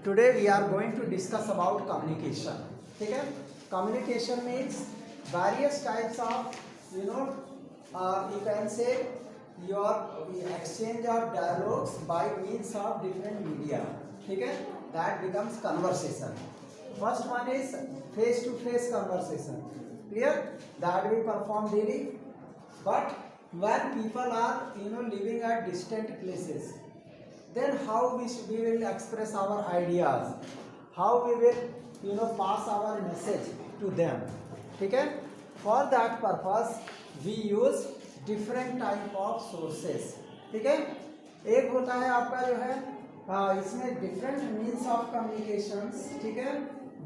today we are going to discuss about communication. ठीक है, communication means various types of you can say your exchange of dialogues by means of different media. ठीक है, that becomes conversation. First one is face to face conversation. Clear? That we perform daily. But when people are living at distant places, then how we will express our ideas, how we will pass our message to them. ठीक है, for that purpose we use different type of sources. ठीक है, एक होता है आपका जो है इसमें different means of communications. ठीक है,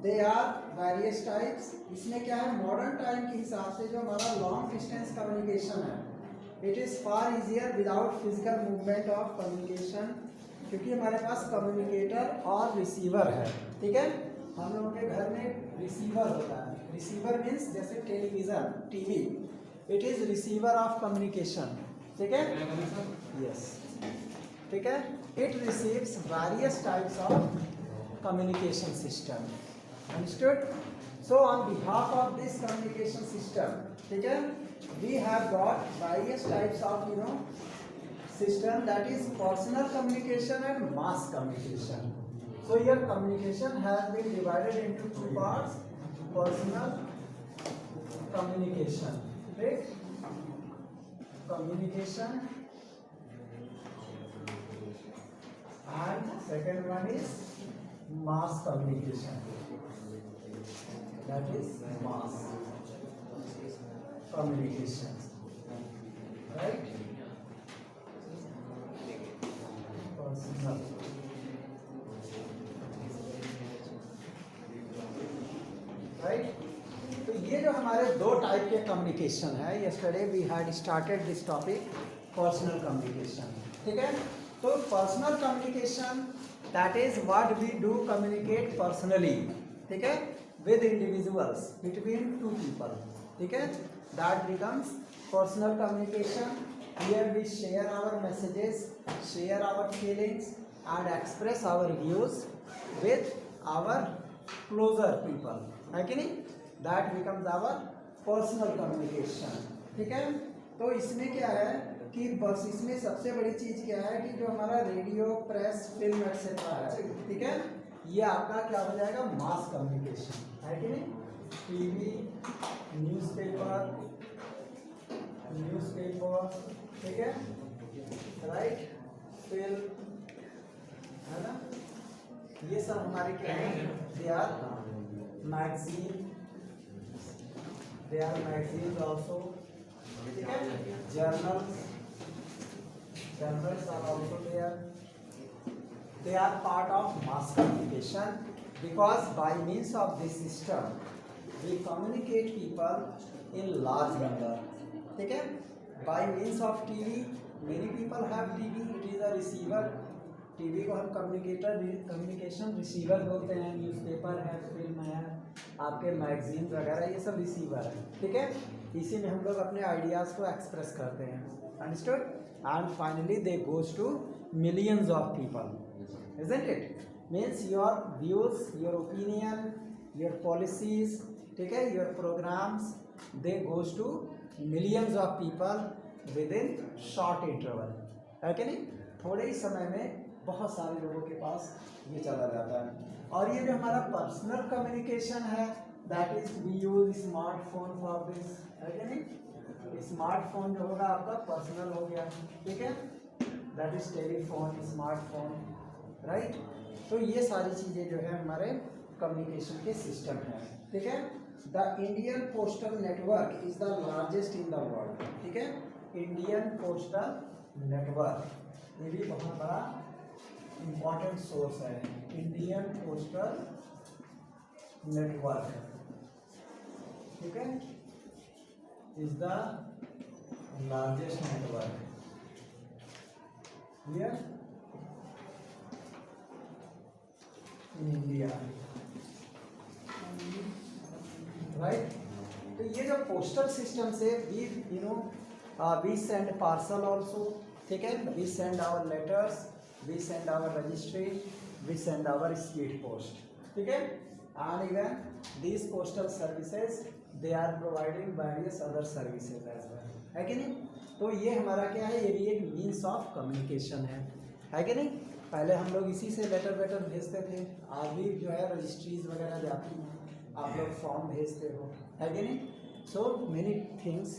दे आर वेरियस टाइप्स. इसमें क्या है, मॉडर्न टाइम के हिसाब से जो हमारा लॉन्ग डिस्टेंस कम्युनिकेशन है, it is far easier without physical movement of communication, क्योंकि हमारे पास कम्युनिकेटर और रिसीवर है. ठीक है, हम लोगों के घर में रिसीवर होता है. रिसीवर मीन्स जैसे television, TV, it is receiver of communication. ठीक है, यस. ठीक है, it receives various types of communication system. Understood? So on behalf of this communication system, ठीक है, we have got various types of system, that is personal communication and mass communication. So your communication has been divided into two parts: personal communication, right? Communication, and second one is mass communication, that is mass communication, right? Personal, right? तो ये जो हमारे दो type के communication है, yesterday we had started this topic, personal communication. ठीक है, तो personal communication, that is what we do communicate personally. ठीक है, with individuals, between two people. ठीक है, that becomes personal communication. Here we share our messages, share our feelings and express our views with our closer people. है कि नहीं? That becomes our personal communication. ठीक है, तो इसमें क्या है कि बस इसमें सबसे बड़ी चीज़ क्या है कि जो हमारा रेडियो, प्रेस, फिल्म एक्सेट्रा है, ठीक है, ये आपका क्या हो जाएगा, मास कम्युनिकेशन. है कि नहीं? टीवी, न्यूज़पेपर, ठीक है, राइट, फिल्म, है ना, ये सब हमारे क्या है, दे आर मैगजीन, ऑल्सो. ठीक है, journals are also there. They are part of mass communication because by means of this system we communicate people in large number. ठीक है, by means of TV, many people have TV, it is a receiver. TV को हम communication receiver बोलते हैं. Newspaper है, film है, आपके magazine वगैरह, ये सब रिसीवर है. ठीक है, इसी में हम लोग अपने आइडियाज़ को एक्सप्रेस करते हैं. Understood? And finally they goes to millions of people, isn't it? Means your views, your opinion, your policies, ठीक है, your programs, they goes to millions of people within short interval. है कि नहीं? थोड़े ही समय में बहुत सारे लोगों के पास ये चला जाता है. और ये जो हमारा पर्सनल कम्युनिकेशन है, that is we use smartphone for this. है कि नहीं? स्मार्टफोन जो होगा आपका पर्सनल हो गया. ठीक है, that is telephone, smartphone, right. तो ये सारी चीज़ें जो है हमारे कम्युनिकेशन के सिस्टम हैं. ठीक है, the Indian postal network is the largest in the world. ठीक है, इंडियन पोस्टल नेटवर्क, ये भी बहुत बड़ा इम्पॉर्टेंट सोर्स है. इंडियन पोस्टल नेटवर्क, ठीक है, is the largest network here in India, right. तो ये जो पोस्टल सिस्टम से वी सेंड पार्सल ऑल्सो. ठीक है, we send our letters, we send our registry, we send our speed post. ठीक है, and even these postal services they are providing various other services as well, है कि नहीं? तो ये हमारा क्या है, ये भी एक मीन्स ऑफ कम्युनिकेशन है कि नहीं? पहले हम लोग इसी से लेटर वेटर भेजते थे, आज भी जो है रजिस्ट्रीज वगैरह जाती हैं, आप लोग फॉर्म भेजते हो, है कि नहीं? So many things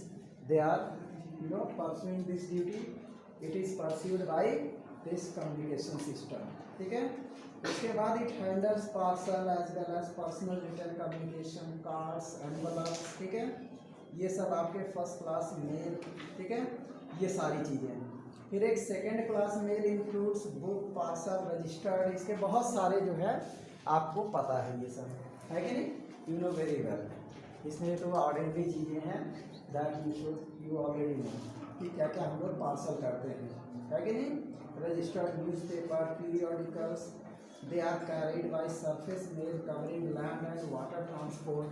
they are pursuing this duty, it is pursued by this communication system, ठीक है? उसके बाद it handles parcel as well as personal return communication, cards, envelopes, ठीक है? ये सब आपके फर्स्ट क्लास मेल, ठीक है? ये सारी चीज़ें हैं। फिर एक second class mail includes book, parcel, registered, इसके बहुत सारे जो है आपको पता है ये सब, है कि नहीं? You know very well. इसमें तो ऑर्डिनरी चीज़ें हैं दैट यू ऑलरेडी नो कि क्या क्या हम लोग पार्सल करते हैं, है कि नहीं? Registered newspaper, periodicals, they are carried by surface mail covering land and water transport,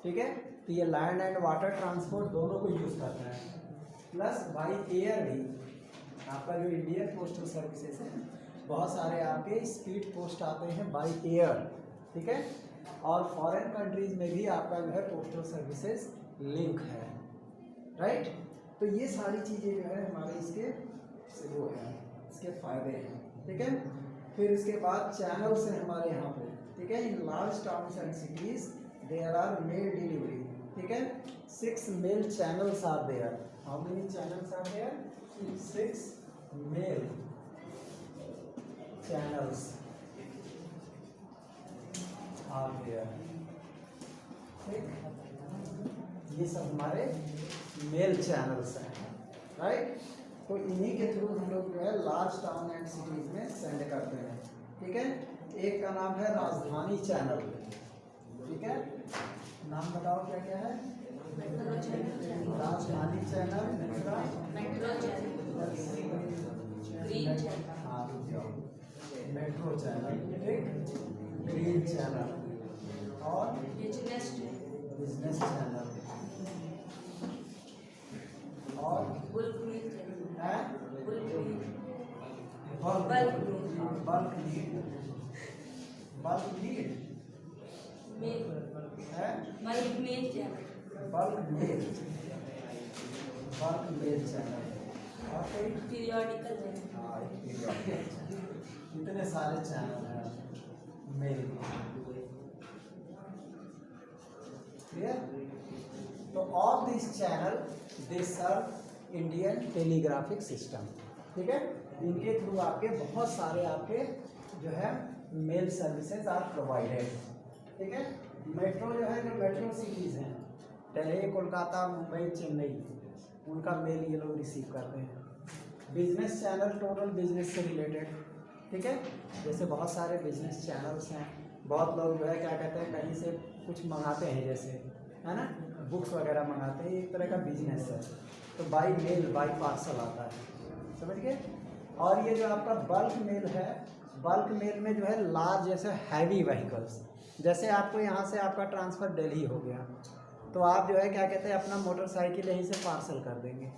ठीक है? तो ये लैंड एंड वाटर ट्रांसपोर्ट दोनों को यूज़ करता है, प्लस बाई एयर भी। आपका जो इंडियन पोस्टल सर्विसेज है, बहुत सारे आपके स्पीड पोस्ट आते हैं बाई एयर, ठीक है? और फॉरेन कंट्रीज में भी आपका जो है पोस्टल सर्विसेज लिंक है, राइट? तो ये सारी चीज़ें जो है हमारे इसके वो हैं, इसके फ़ायदे हैं, ठीक है? फिर इसके बाद चैनल्स हैं हमारे यहाँ पे, ठीक है? In large towns and cities there are mail delivery, ठीक है? 6 mail channels are there. How many channels are there? 6 mail channels are there, ठीक? ये सब हमारे मेल चैनल्स हैं, राइट? तो इन्हीं के थ्रू हम लोग जो है लार्ज टाउन एंड सिटीज में सेंड करते हैं, ठीक है? एक का नाम है राजधानी चैनल, ठीक है? नाम बताओ क्या क्या है? राजधानी चैनल, मेट्रो चैनल, ठीक? ग्रीन चैनल और बिजनेस चैनल और बल्क लीड चैनल और कोई पीरियोडिकल है। हाँ, इतने सारे चैनल हैं मेल, क्लियर? तो all this channel they serve Indian telegraphic system, ठीक है? इनके थ्रू आपके बहुत सारे आपके जो है मेल सर्विसेज आर प्रोवाइडेड, ठीक है? मेट्रो जो है, जो मेट्रो सिटीज़ हैं, दिल्ली, कोलकाता, मुंबई, चेन्नई, उनका मेल ये लोग रिसीव करते हैं। बिजनेस चैनल टोटल बिजनेस से रिलेटेड, ठीक है? जैसे बहुत सारे बिजनेस चैनल्स हैं, बहुत लोग जो है क्या कहते हैं, कहीं से कुछ मंगाते हैं, जैसे है ना, बुक्स वगैरह मंगाते हैं, एक तरह का बिजनेस है, तो बाई मेल बाई पार्सल आता है, समझ गए? और ये जो आपका बल्क मेल है, बल्क मेल में जो है लार्ज जैसे हैवी व्हीकल्स, जैसे आपको यहाँ से आपका ट्रांसफ़र दिल्ली हो गया, तो आप जो है क्या कहते हैं अपना मोटरसाइकिल यहीं से पार्सल कर देंगे,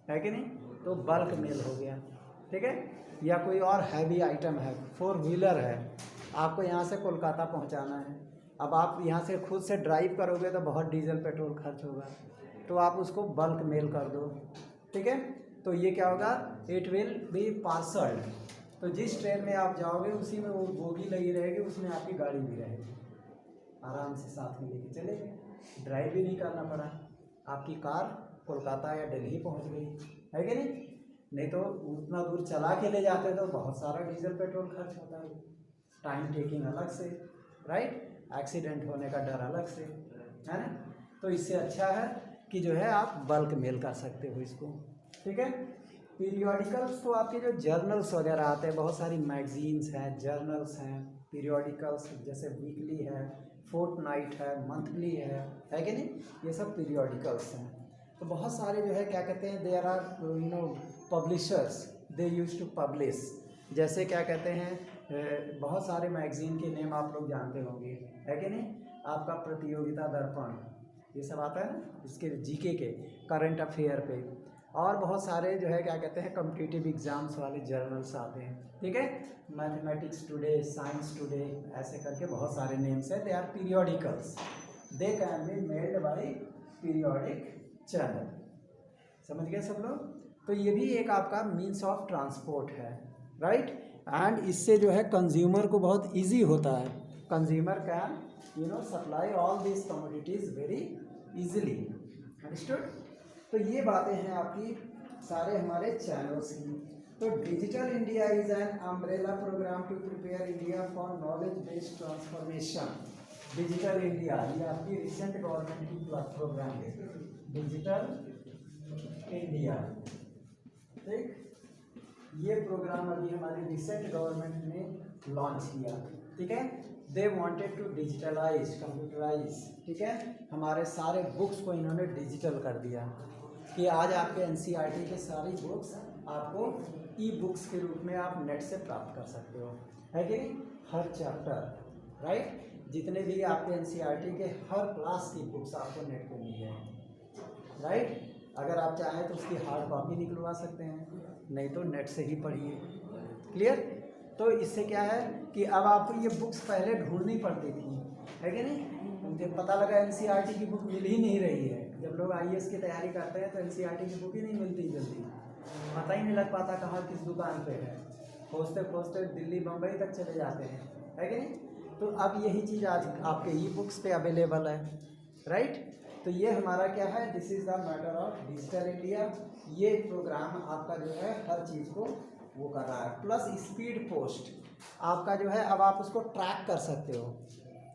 है कि नहीं? तो बल्क मेल हो गया, ठीक है? या कोई और हैवी आइटम है, 4 व्हीलर है, आपको यहाँ से कोलकाता पहुँचाना है, अब आप यहाँ से खुद से ड्राइव करोगे तो बहुत डीजल पेट्रोल खर्च होगा, तो आप उसको बल्क मेल कर दो, ठीक है? तो ये क्या होगा, इट विल बी पार्सल्ड, तो जिस ट्रेन में आप जाओगे उसी में वो बोगी लगी रहेगी, उसमें आपकी गाड़ी भी रहेगी, आराम से साथ में लेके चलेंगे, ड्राइव भी नहीं करना पड़ा, आपकी कार कोलकाता या दिल्ली पहुंच गई, है कि नहीं? नहीं तो उतना दूर चला के ले जाते तो बहुत सारा डीजल पेट्रोल खर्च होता है, टाइम टेकिंग अलग से, राइट? एक्सीडेंट होने का डर अलग से, है ना? तो इससे अच्छा है कि जो है आप बल्क मेल कर सकते हो इसको, ठीक है? पीरियोडिकल्स तो आपके जो जर्नल्स वगैरह आते हैं, बहुत सारी मैगजीन्स हैं, जर्नल्स हैं, पीरियोडिकल्स जैसे वीकली है, फोर्टनाइट है, मंथली है कि नहीं? ये सब पीरियोडिकल्स हैं। तो बहुत सारे जो है क्या कहते हैं, there are publishers, they use to publish, जैसे क्या कहते हैं बहुत सारे मैगजीन के नेम आप लोग जानते होंगे, है कि नहीं? आपका प्रतियोगिता दर्पण, ये सब आता है ना, इसके जीके के करंट अफेयर पे, और बहुत सारे जो है क्या कहते हैं कॉम्पिटिटिव एग्जाम्स वाले जर्नल्स आते हैं, ठीक है। मैथमेटिक्स टुडे, साइंस टुडे, ऐसे करके बहुत सारे नेम्स हैं। They are periodicals, they can be made by periodic channel. समझ गए सब लोग? तो ये भी एक आपका मीन्स ऑफ ट्रांसपोर्ट है, राइट। एंड इससे जो है कंज्यूमर को बहुत इजी होता है। Consumer can supply all this commodities very easily. Understood? तो ये बातें हैं आपकी सारे हमारे चैनल्स की। तो digital India is an umbrella program to prepare India for knowledge based transformation. Digital India ये आपकी रिसेंट गवर्नमेंट की प्रोग्राम है, डिजिटल इंडिया, ठीक। ये प्रोग्राम अभी हमारी रिसेंट गवर्नमेंट ने लॉन्च किया, ठीक है। They wanted to digitalize, computerize, ठीक है। हमारे सारे बुक्स को इन्होंने डिजिटल कर दिया कि आज आपके एनसीईआरटी के सारी बुक्स आपको ई बुक्स के रूप में आप नेट से प्राप्त कर सकते हो, है कि नहीं। हर चैप्टर, राइट, जितने भी आपके एनसीईआरटी के हर क्लास की बुक्स आपको नेट पे मिल जाएंगी, राइट। अगर आप चाहें तो उसकी हार्ड कॉपी निकलवा सकते हैं, नहीं तो नेट से ही पढ़िए। क्लियर? तो इससे क्या है कि अब आपको ये बुक्स पहले ढूंढनी पड़ती थी, है कि नहीं। मुझे पता लगा एनसीईआरटी की बुक मिल ही नहीं रही है। जब लोग आईएएस की तैयारी करते हैं तो एनसीईआरटी की बुक ही नहीं मिलती जल्दी, पता ही नहीं लग पाता कहाँ किस दुकान पे है। खोजते खोजते दिल्ली बम्बई तक चले जाते हैं, है कि नहीं। तो अब यही चीज़ आज आपके ई बुक्स पे अवेलेबल है, राइट। तो ये हमारा क्या है, this is the matter of digital India. ये प्रोग्राम आपका जो है हर चीज़ को वो कर रहा है। प्लस स्पीड पोस्ट आपका जो है अब आप उसको ट्रैक कर सकते हो,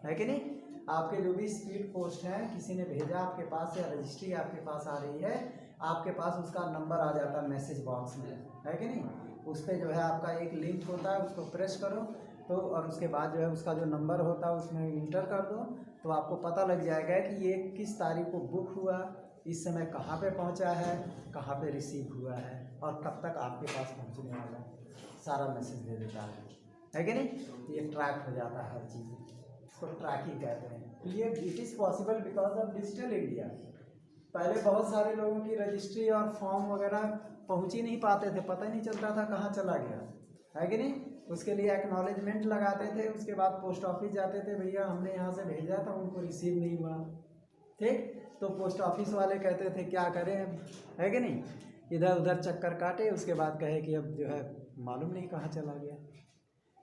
है कि नहीं। आपके जो भी स्पीड पोस्ट हैं, किसी ने भेजा आपके पास या रजिस्ट्री आपके पास आ रही है, आपके पास उसका नंबर आ जाता है मैसेज बॉक्स में, है कि नहीं। उस पर जो है आपका एक लिंक होता है, उसको प्रेस करो तो, और उसके बाद जो है उसका जो नंबर होता है उसमें इंटर कर दो, तो आपको पता लग जाएगा कि ये किस तारीख को बुक हुआ, इस समय कहाँ पे पहुँचा है, कहाँ पे रिसीव हुआ है और कब तक आपके पास पहुँचने वाला है, सारा मैसेज दे देता है कि नहीं। ये ट्रैक हो जाता है हर चीज़, इसको ट्रैकिंग कहते हैं। तो ये it is possible because of digital India. पहले बहुत सारे लोगों की रजिस्ट्री और फॉर्म वगैरह पहुँच ही नहीं पाते थे, पता ही नहीं चलता था कहाँ चला गया, है कि नहीं। उसके लिए एक्नॉलेजमेंट लगाते थे, उसके बाद पोस्ट ऑफिस जाते थे, भैया हमने यहाँ से भेजा था उनको रिसीव नहीं हुआ, ठीक। तो पोस्ट ऑफिस वाले कहते थे क्या करें अब, है कि नहीं। इधर उधर चक्कर काटे, उसके बाद कहे कि अब जो है मालूम नहीं कहाँ चला गया।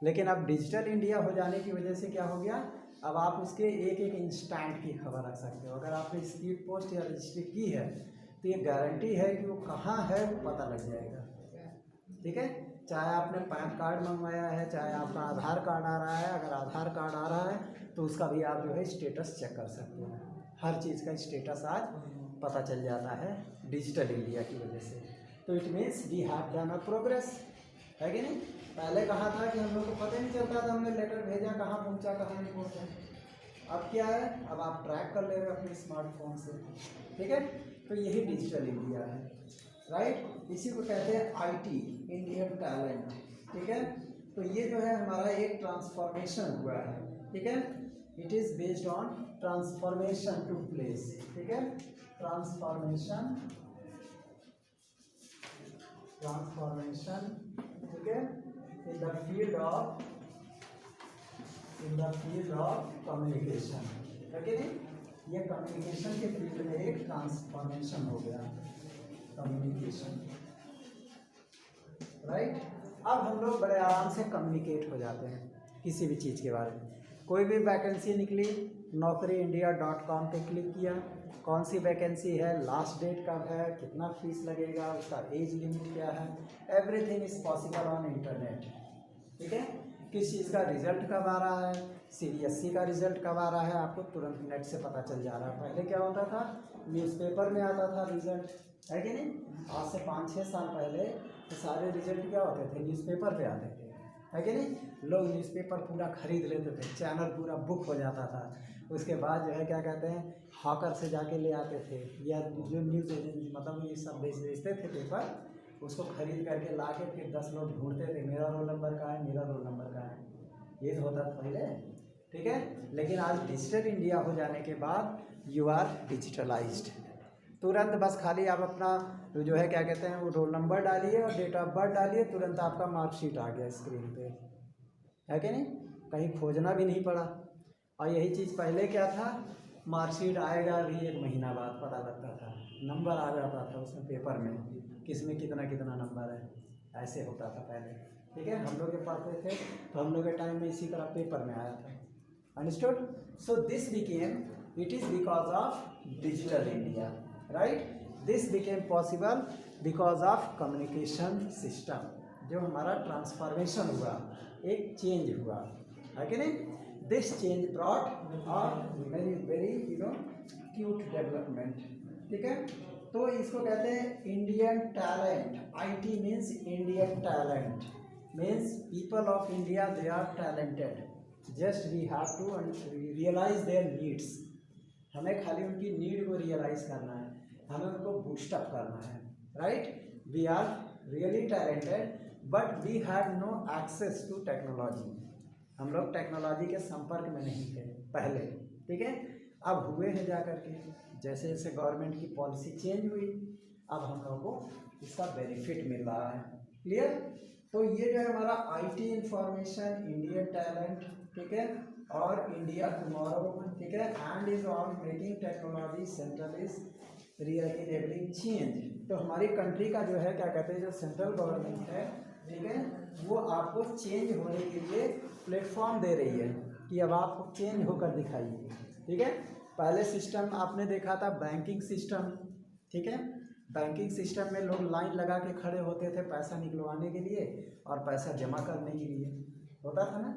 लेकिन अब डिजिटल इंडिया हो जाने की वजह से क्या हो गया, अब आप उसके एक एक इंस्टेंट की खबर रख सकते हो। अगर आपने स्पीड पोस्ट या रजिस्ट्री की है तो ये गारंटी है कि वो कहाँ है वो पता लग जाएगा, ठीक है। चाहे आपने पैन कार्ड मंगवाया है, चाहे आपका आधार कार्ड आ रहा है, अगर आधार कार्ड आ रहा है तो उसका भी आप जो है स्टेटस चेक कर सकते हो। हर चीज़ का स्टेटस आज पता चल जाता है डिजिटल इंडिया की वजह से। तो it means we have done a progress, है कि नहीं। पहले कहा था कि हम लोग को पता नहीं चलता था, हमने लेटर भेजा कहाँ पहुँचा कहाँ नहीं पहुँचा। अब क्या है, अब आप ट्रैक कर ले रहे हो अपने स्मार्टफोन से, ठीक है। तो यही डिजिटल इंडिया है, राइट। इसी को कहते हैं आईटी, इंडियन टैलेंट, ठीक है। तो ये जो है हमारा एक ट्रांसफॉर्मेशन हुआ है, ठीक है। It is based on transformation to place, ठीक है। ट्रांसफॉर्मेशन, ठीक है, in the field of communication, है कि नहीं। ये कम्युनिकेशन के फील्ड में एक ट्रांसफॉर्मेशन हो गया, कम्युनिकेशन, राइट। अब हम लोग बड़े आराम से कम्युनिकेट हो जाते हैं किसी भी चीज़ के बारे में। कोई भी वैकेंसी निकली, naukriindia.com पे क्लिक किया, कौन सी वैकेंसी है, लास्ट डेट कब है, कितना फीस लगेगा, उसका एज लिमिट क्या है, everything is possible on internet, ठीक है। किस चीज़ का रिजल्ट कब आ रहा है, सीबीएसई का रिजल्ट कब आ रहा है, आपको तुरंत नेट से पता चल जा रहा है। पहले क्या होता था, न्यूज़पेपर में आता था रिजल्ट, है कि नहीं। आज से 5-6 साल पहले तो सारे रिजल्ट क्या होते थे, न्यूज़पेपर पे आते थे, है कि नहीं। लोग न्यूज़पेपर पूरा खरीद लेते थे, चैनल पूरा बुक हो जाता था। उसके बाद जो है क्या कहते हैं, हॉकर से जाके ले आते थे, या जो न्यूज़ एजेंसी मतलब ये सब बेचते थे पेपर, उसको खरीद करके ला के फिर 10 लोग ढूंढते थे, मेरा रोल नंबर का है, मेरा रोल नंबर का है, ये तो होता था पहले, ठीक है। लेकिन आज डिजिटल इंडिया हो जाने के बाद यू आर डिजिटलाइज्ड, तुरंत बस खाली आप अपना जो है क्या कहते हैं वो रोल नंबर डालिए और डेट ऑफ बर्थ डालिए, तुरंत आपका मार्कशीट आ गया स्क्रीन पे, है कि नहीं, कहीं खोजना भी नहीं पड़ा। और यही चीज़ पहले क्या था, मार्कशीट आएगा भी 1 महीना बाद पता लगता था, नंबर आ जाता था उसमें पेपर में, किसमें कितना कितना नंबर है, ऐसे होता था पहले, ठीक है। हम लोग के पढ़ते थे तो हम लोग के टाइम में इसी तरह पेपर में आया था। Understood? So this became, it is because of digital India, right. This became possible because of communication system, जो हमारा ट्रांसफॉर्मेशन हुआ, एक चेंज हुआ, है कि नहीं। This change brought a very very cute development, ठीक है। तो इसको कहते हैं Indian talent. IT means Indian talent, means people of India, they are talented, just we have to realize their needs. हमें खाली उनकी नीड को रियलाइज करना है, हमें उनको बूस्टअप करना है, right. We are really talented but we have no access to technology. हम लोग टेक्नोलॉजी के संपर्क में नहीं थे पहले, ठीक है। अब हुए हैं जा करके, जैसे जैसे गवर्नमेंट की पॉलिसी चेंज हुई, अब हम लोगों को इसका बेनिफिट मिल रहा है। क्लियर? तो ये जो है हमारा IT इंफॉर्मेशन, इंडियन टैलेंट, ठीक है, और इंडिया टुमारो, ठीक है, and is on making technology central is really enabling change. तो हमारी कंट्री का जो है क्या कहते हैं, जो सेंट्रल गवर्नमेंट है, ठीक है, वो आपको चेंज होने के लिए प्लेटफॉर्म दे रही है कि अब आप चेंज होकर दिखाइए, ठीक है। पहले सिस्टम आपने देखा था बैंकिंग सिस्टम, ठीक है। बैंकिंग सिस्टम में लोग लाइन लगा के खड़े होते थे पैसा निकलवाने के लिए और पैसा जमा करने के लिए, होता था ना।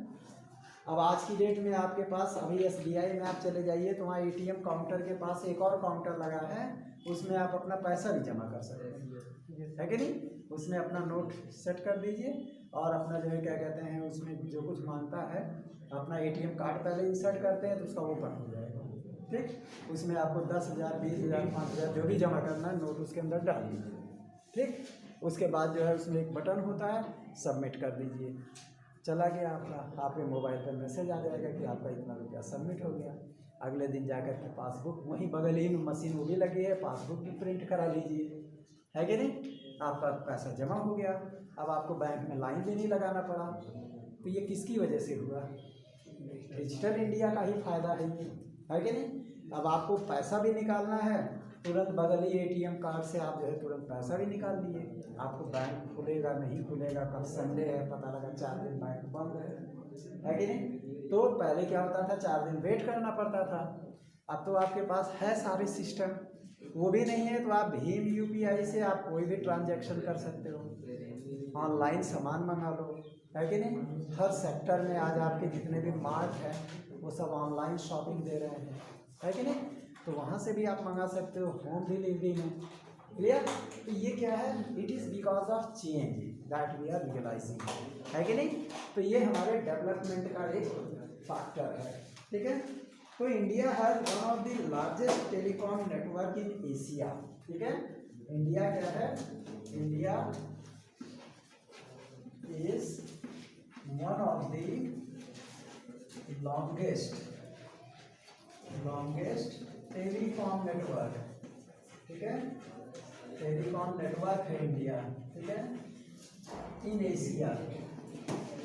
अब आज की डेट में आपके पास अभी SBI में आप चले जाइए तो वहाँ ATM काउंटर के पास एक और काउंटर लगा है, उसमें आप अपना पैसा भी जमा कर सकते हैं, है कि नहीं। उसमें अपना नोट सेट कर दीजिए और अपना जो है क्या कहते हैं उसमें जो कुछ मांगता है, अपना ATM कार्ड पहले इंसर्ट करते हैं तो उसका ओपन हो जाएगा, ठीक। उसमें आपको 10,000, 20,000, 5,000 जो भी जमा करना है नोट उसके अंदर डाल दीजिए, ठीक। उसके बाद जो है उसमें एक बटन होता है, सबमिट कर दीजिए, चला गया आपका, आपके मोबाइल पर मैसेज आ जाएगा कि आपका इतना रुपया सबमिट हो गया। अगले दिन जाकर के पासबुक, वहीं बगल ही में मशीन वो भी लगी है, पासबुक भी प्रिंट करा लीजिए, है कि नहीं। आपका पैसा जमा हो गया, अब आपको बैंक में लाइन भी नहीं लगाना पड़ा। तो ये किसकी वजह से हुआ? डिजिटल इंडिया का ही फायदा है ये, है कि नहीं। अब आपको पैसा भी निकालना है, तुरंत बगल ही ATM कार्ड से आप जो है तुरंत पैसा भी निकाल लिए। आपको बैंक खुलेगा नहीं खुलेगा, कल संडे है, पता लगा 4 दिन बैंक बंद है कि नहीं। तो पहले क्या होता था, 4 दिन वेट करना पड़ता था। अब तो आपके पास है सारे सिस्टम, वो भी नहीं है तो आप भीम UPI से आप कोई भी ट्रांजैक्शन कर सकते हो, ऑनलाइन सामान मंगा लो, है कि नहीं। हर सेक्टर में आज आपके जितने भी मार्ट हैं वो सब ऑनलाइन शॉपिंग दे रहे हैं, है कि नहीं। तो वहाँ से भी आप मंगा सकते हो होम डिलीवरी में, क्लियर। तो ये क्या है, it is because of change that we are realizing, है कि नहीं। तो ये हमारे डेवलपमेंट का एक फैक्टर है, ठीक है। तो India has one of the largest telecom network in Asia, ठीक है। इंडिया क्या है, India is one of the longest telecom network, ठीक है। टेलीकॉम नेटवर्क है इंडिया, ठीक है, इन एशिया,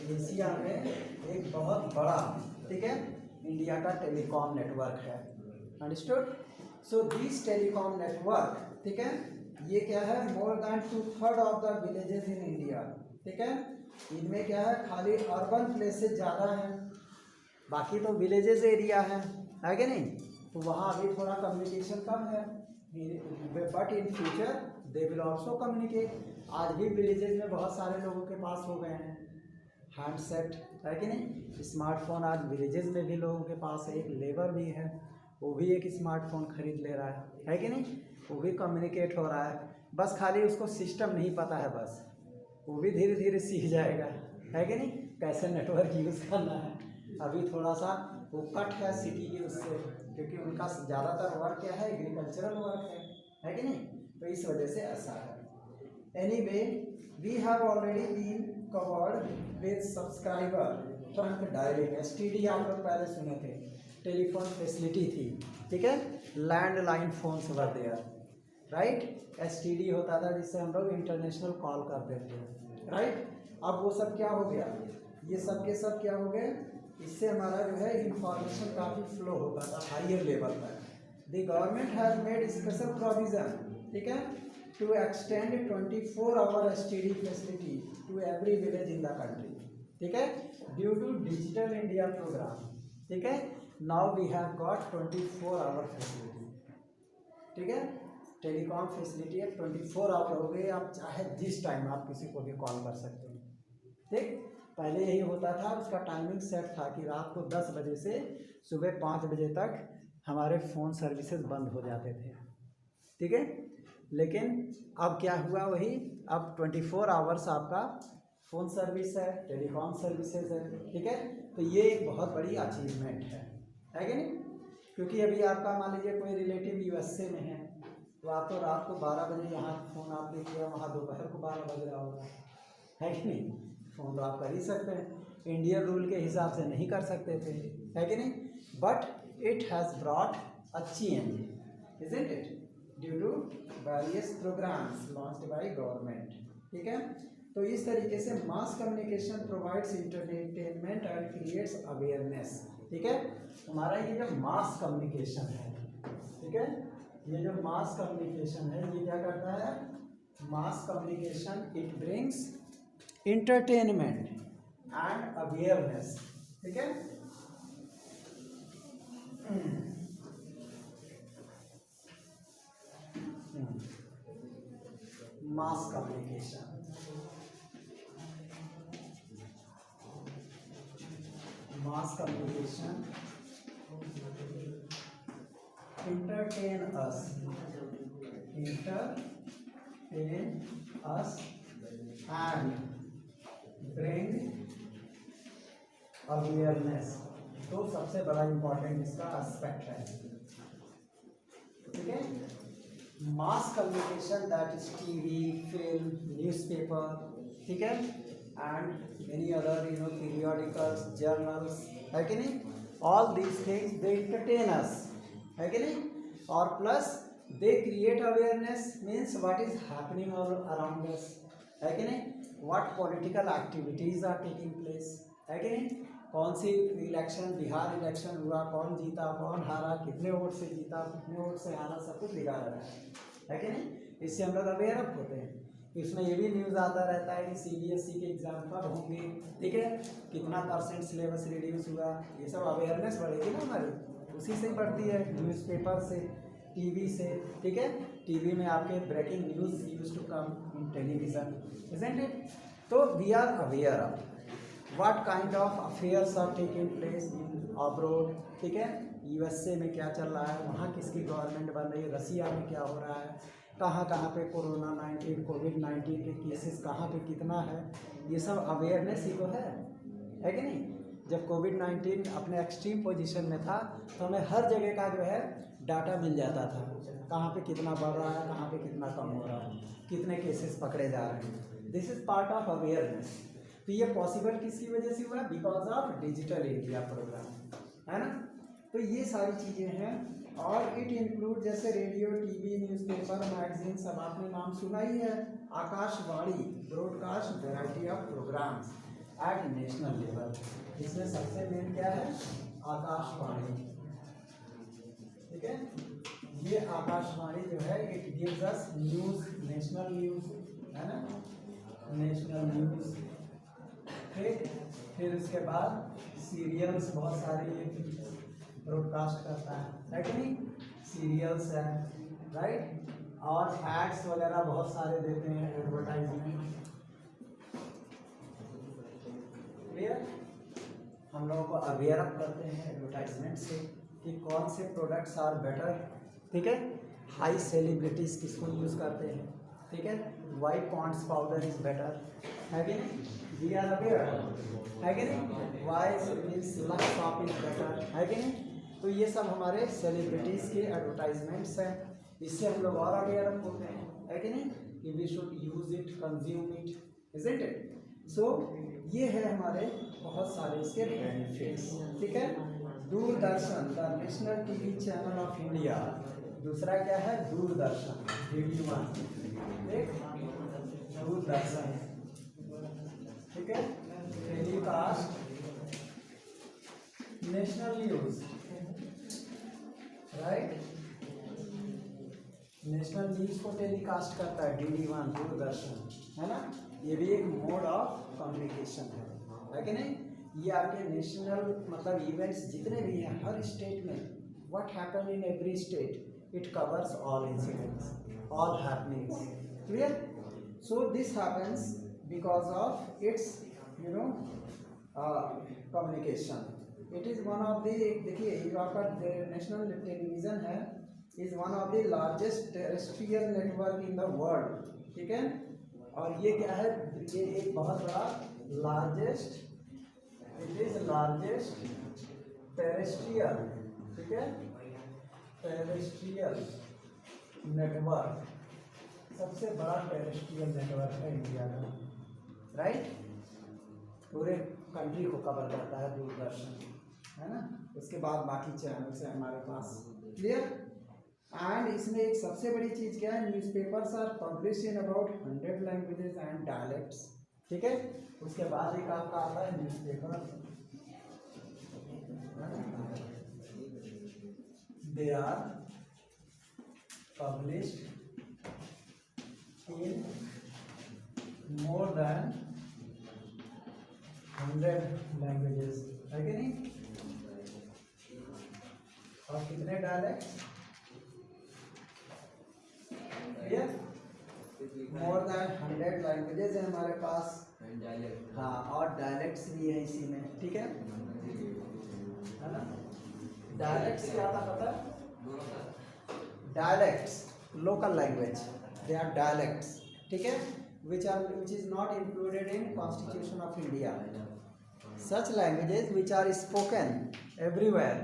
एशिया में एक बहुत बड़ा, ठीक है, इंडिया का टेलीकॉम नेटवर्क है। Understood? So this telecom network, ठीक है, ये क्या है, more than 2/3 of the villages in India, ठीक है। इनमें क्या है, खाली अर्बन प्लेसेस ज़्यादा हैं, बाकी तो विलेजेस एरिया है कि नहीं। तो वहाँ अभी थोड़ा कम्युनिकेशन कम है, but in future they will also communicate. आज भी विलेजेस में बहुत सारे लोगों के पास हो गए हैं हैंडसेट, है कि नहीं। स्मार्टफोन आज विलेजेस में भी लोगों के पास है, एक लेबर भी है वो भी एक स्मार्टफोन खरीद ले रहा है कि नहीं। वो भी कम्युनिकेट हो रहा है, बस खाली उसको सिस्टम नहीं पता है, बस वो भी धीरे धीरे सीख जाएगा, है कि नहीं, कैसे नेटवर्क यूज़ करना है। अभी थोड़ा सा वो कट है सिटी के उससे, क्योंकि उनका ज़्यादातर वर्क क्या है, एग्रीकल्चरल वर्क है कि नहीं। तो इस वजह से ऐसा है। Anyway we have already been covered with subscriber trunk dialing, STD आप लोग पहले सुने थे, टेलीफोन फैसिलिटी थी, ठीक है, landline phones were there. Right. STD होता था जिससे हम लोग इंटरनेशनल कॉल करते थे, राइट। अब वो सब क्या हो गया, ये सब के सब क्या हो गए, इससे हमारा जो है इंफॉर्मेशन काफ़ी फ्लो होता था हायर लेवल पर। The government has made special provision, ठीक है, to extend 24 hour STD facility to every village in the country, ठीक है, due to digital India program, ठीक है। Now we have got 24 hour facility, ठीक है, टेलीकॉम फैसिलिटी है, 24 आवर हो गए, आप चाहे जिस टाइम आप किसी को भी कॉल कर सकते हो, ठीक। पहले यही होता था, उसका टाइमिंग सेट था कि रात को 10 बजे से सुबह 5 बजे तक हमारे फ़ोन सर्विसेज बंद हो जाते थे, ठीक है। लेकिन अब क्या हुआ, वही अब 24 आवर्स आपका फ़ोन सर्विस है, टेलीकॉम सर्विसेज है, ठीक है। तो ये एक बहुत बड़ी अचीवमेंट है कि नहीं। क्योंकि अभी आपका मान लीजिए कोई रिलेटिव USA में है, तो आप तो रात को 12 बजे यहाँ फ़ोन आपने किया, वहाँ दोपहर को 12 बज रहा होगा, है कि नहीं। फ़ोन तो आप कर ही सकते हैं, इंडियन रूल के हिसाब से नहीं कर सकते थे, है कि नहीं। But it has brought a change, isn't it, due to various programs launched by government, ठीक है। तो इस तरीके से mass communication provides entertainment and creates awareness, ठीक है। हमारा ये जो मास कम्युनिकेशन है, ठीक है, ये जो मास कम्युनिकेशन है ये क्या करता है, mass communication it brings entertainment and awareness, ठीक है। Mass communication, mass communication entertain us and bring awareness, तो सबसे बड़ा इंपॉर्टेंट इसका एस्पेक्ट है, ठीक है। Mass communication that is TV, film, newspaper, ठीक है, and many other periodicals, journals, है कि नहीं। All these things they entertain us, है कि नहीं, और plus they create awareness, means what is happening all around us, है कि नहीं, what political activities are taking place, है कि नहीं। कौन सी इलेक्शन, बिहार इलेक्शन हुआ, कौन जीता, कौन हारा, कितने वोट से जीता, कितने वोट से हारा, सब कुछ दिखा रहा है कि नहीं। इससे हम लोग अवेयर अप होते हैं। इसमें ये भी न्यूज़ आता रहता है कि CBSE के एग्ज़ाम कब होंगे, ठीक है, कितना % सिलेबस रिड्यूस हुआ, ये सब अवेयरनेस बढ़ेगी ना हमारी, उसी से बढ़ती है, न्यूज़पेपर से, टीवी से, ठीक है। टीवी में आपके breaking news used to come in television, isn't it. तो we are aware of what kind of affairs are taking place in abroad, ठीक है। USA में क्या चल रहा है, वहाँ किसकी गवर्नमेंट बन रही है, रसिया में क्या हो रहा है, कहाँ कहाँ पे कोविड-19 के केसेस कहाँ पे कितना है, ये सब अवेयरनेस ही तो है कि नहीं। जब कोविड-19 अपने एक्सट्रीम पोजीशन में था तो हमें हर जगह का जो है डाटा मिल जाता था, कहाँ पे कितना बढ़ रहा है, कहाँ पे कितना कम हो रहा है, कितने केसेस पकड़े जा रहे हैं। This is part of awareness. तो ये पॉसिबल किसकी वजह से हुआ, because of digital India program, है ना। तो ये सारी चीज़ें हैं, और इट इंक्लूड जैसे रेडियो, टीवी, न्यूज़पेपर, मैगजीन, सब आपने नाम सुना ही है। Akashvani, broadcast variety of programs at national level, इसमें सबसे मेन क्या है, आकाशवाणी, ठीक है। ये आकाशवाणी जो है it gives us news, national news, है ना, नेशनल न्यूज़, ठीक। फिर उसके बाद सीरियल्स बहुत सारी ब्रॉडकास्ट करता है कि नहीं, सीरियल्स है, राइट, और एड्स वगैरह बहुत सारे देते हैं, एडवर्टाइजमेंट, क्लियर। हम लोगों को अवेयर अप करते हैं एडवर्टाइजमेंट से कि कौन से प्रोडक्ट्स आर बेटर, ठीक है। हाई सेलिब्रिटीज़ किसको यूज़ करते हैं, ठीक है, why Pond's powder is better, है कि नहीं, वी आर अवेयर, है कि नहीं, why means Lux soap is better, है कि नहीं। तो ये सब हमारे सेलिब्रिटीज़ के एडवर्टाइजमेंट्स हैं, इससे हम लोग और अवेयर अप होते हैं, है कि नहीं, कि we should use it, consume it, isn't it. So ये है हमारे बहुत सारे इसके बेनिफिट्स, ठीक है। Doordarshan, the national TV channel of India, दूसरा क्या है, दूरदर्शन, DD1, ठीक, दूरदर्शन, ठीक है। Telecast national news, right, national news को टेलीकास्ट करता है DD1, दूरदर्शन, है ना। ये भी एक मोड ऑफ कम्युनिकेशन है कि नहीं। ये आपके नेशनल मतलब इवेंट्स जितने भी हैं हर स्टेट में, what happen in every state, it covers all incidents, all happenings, clear. So this happens because of its communication. It is one of the, देखिए जो आपका नेशनल टेलीविज़न है, is one of the largest terrestrial network in the world, ठीक है। और ये क्या है, ये एक बहुत बड़ा largest, it is largest terrestrial, ठीक है, टेरेस्ट्रियल नेटवर्क, सबसे बड़ा टेरेस्ट्रियल नेटवर्क है इंडिया का, राइट। पूरे कंट्री को कवर करता है दूरदर्शन, है ना। उसके बाद बाकी चैनल्स हैं हमारे पास, क्लियर। एंड इसमें एक सबसे बड़ी चीज़ क्या है, newspapers are publish in about 100 languages and dialects, ठीक है। उसके बाद एक आपका आता है newspaper, they are published in more than 100 languages, है कि नहीं। और कितने डायलेक्ट्स, मोर देन 100 लैंग्वेजेस है हमारे पास, हाँ, और डायलेक्ट्स भी है इसी में, ठीक है ना। डायलेक्ट्स क्या था पता है, dialects local language, they are dialects, ठीक है, which is not included in Constitution of India, such languages which are spoken everywhere,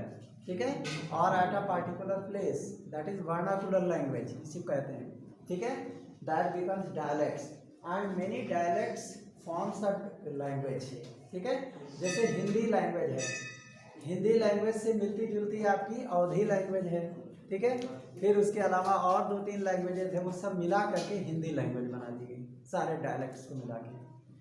ठीक है, और at a particular place, that is vernacular language इसी को कहते हैं, ठीक है, that becomes dialects, and many dialects forms a language, ठीक है। जैसे हिंदी लैंग्वेज है, हिंदी लैंग्वेज से मिलती जुलती आपकी अवधी लैंग्वेज है, ठीक है। फिर उसके अलावा और 2-3 लैंग्वेजेस है, वो सब मिला करके हिंदी लैंग्वेज बना दी गई, सारे डायलेक्ट्स को मिला के,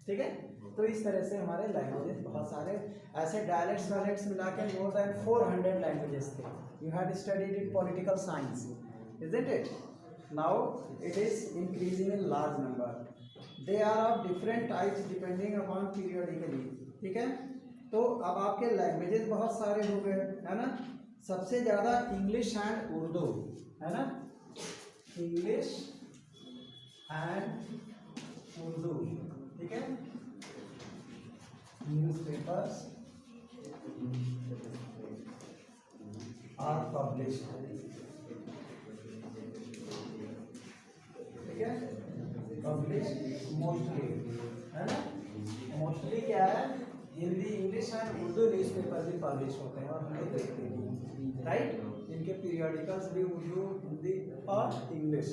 ठीक है। तो इस तरह से हमारे लैंग्वेजेस बहुत सारे ऐसे डायलेक्ट्स मिला के मोर देन 400 लैंग्वेजेस थे। You had studied in political science, isn't it. Now it is increasing in large number, they are of different types depending upon periodically, ठीक है। तो अब आपके लैंग्वेजेस बहुत सारे हो गए, है ना। सबसे ज़्यादा इंग्लिश एंड उर्दू, है ना, इंग्लिश एंड उर्दू, ठीक है। न्यूज़पेपर्स आर पब्लिश्ड, ठीक है, पब्लिश्ड मोस्टली, है ना। मोस्टली क्या है, Hindi, English and Urdu newspaper भी पब्लिश होते हैं और हम लोग देखते हैं, राइट। इनके पीरियडिकल्स भी उर्दू, हिंदी और इंग्लिश।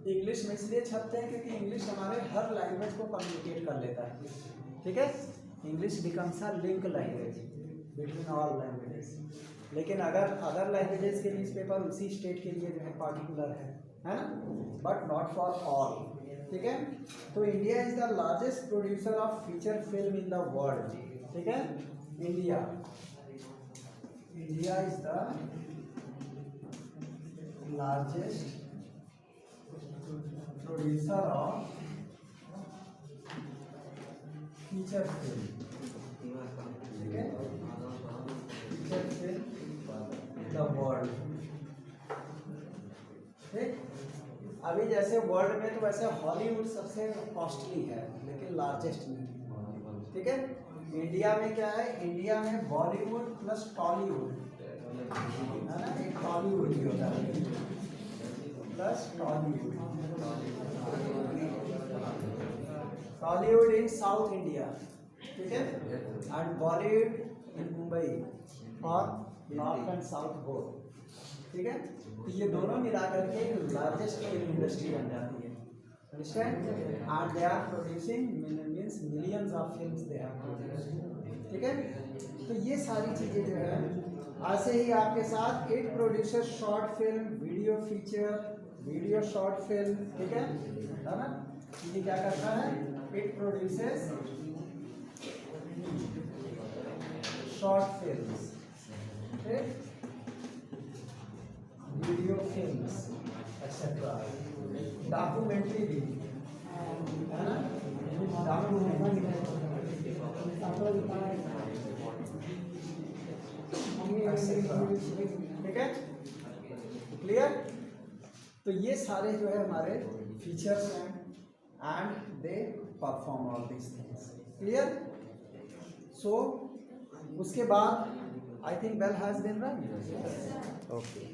इंग्लिश में इसलिए छपते हैं क्योंकि इंग्लिश हमारे हर लैंग्वेज को कम्युनिकेट कर लेता है, ठीक है। English becomes a link language between all languages. लेकिन अगर अदर लैंग्वेजेस के न्यूज़पेपर उसी स्टेट के लिए जो है पार्टिकुलर है ना, बट नॉट फॉर ऑल, ठीक है। तो India is the largest producer of feature film in the world, ठीक है। India is the largest producer of feature film, ठीक है, फीचर फिल्म द वर्ल्ड, ठीक। अभी जैसे वर्ल्ड में तो वैसे हॉलीवुड सबसे कॉस्टली है लेकिन लार्जेस्ट नहीं, ठीक है। इंडिया में क्या है, इंडिया में बॉलीवुड प्लस टॉलीवुड, है ना, एक टॉलीवुड भी होता है, प्लस टॉलीवुड, टॉलीवुड इन साउथ इंडिया, ठीक है, एंड बॉलीवुड इन मुंबई और नॉर्थ एंड साउथ बोथ, ठीक है। तो ये दोनों मिला करके लार्जेस्ट फिल्म इंडस्ट्री बन जाती है, understand. And they are producing means millions of films they have produced, ठीक है। तो ये सारी चीज़ें जो है, ऐसे ही आपके साथ it producer short film, video feature, video short film, ठीक है ना। ये क्या करता है, it produces short films, video films etcetera, documentary भी है ना, ठीक है, क्लियर। तो ये सारे जो है हमारे फीचर्स हैं and they perform all these things, clear. So उसके बाद I think bell has been run, okay.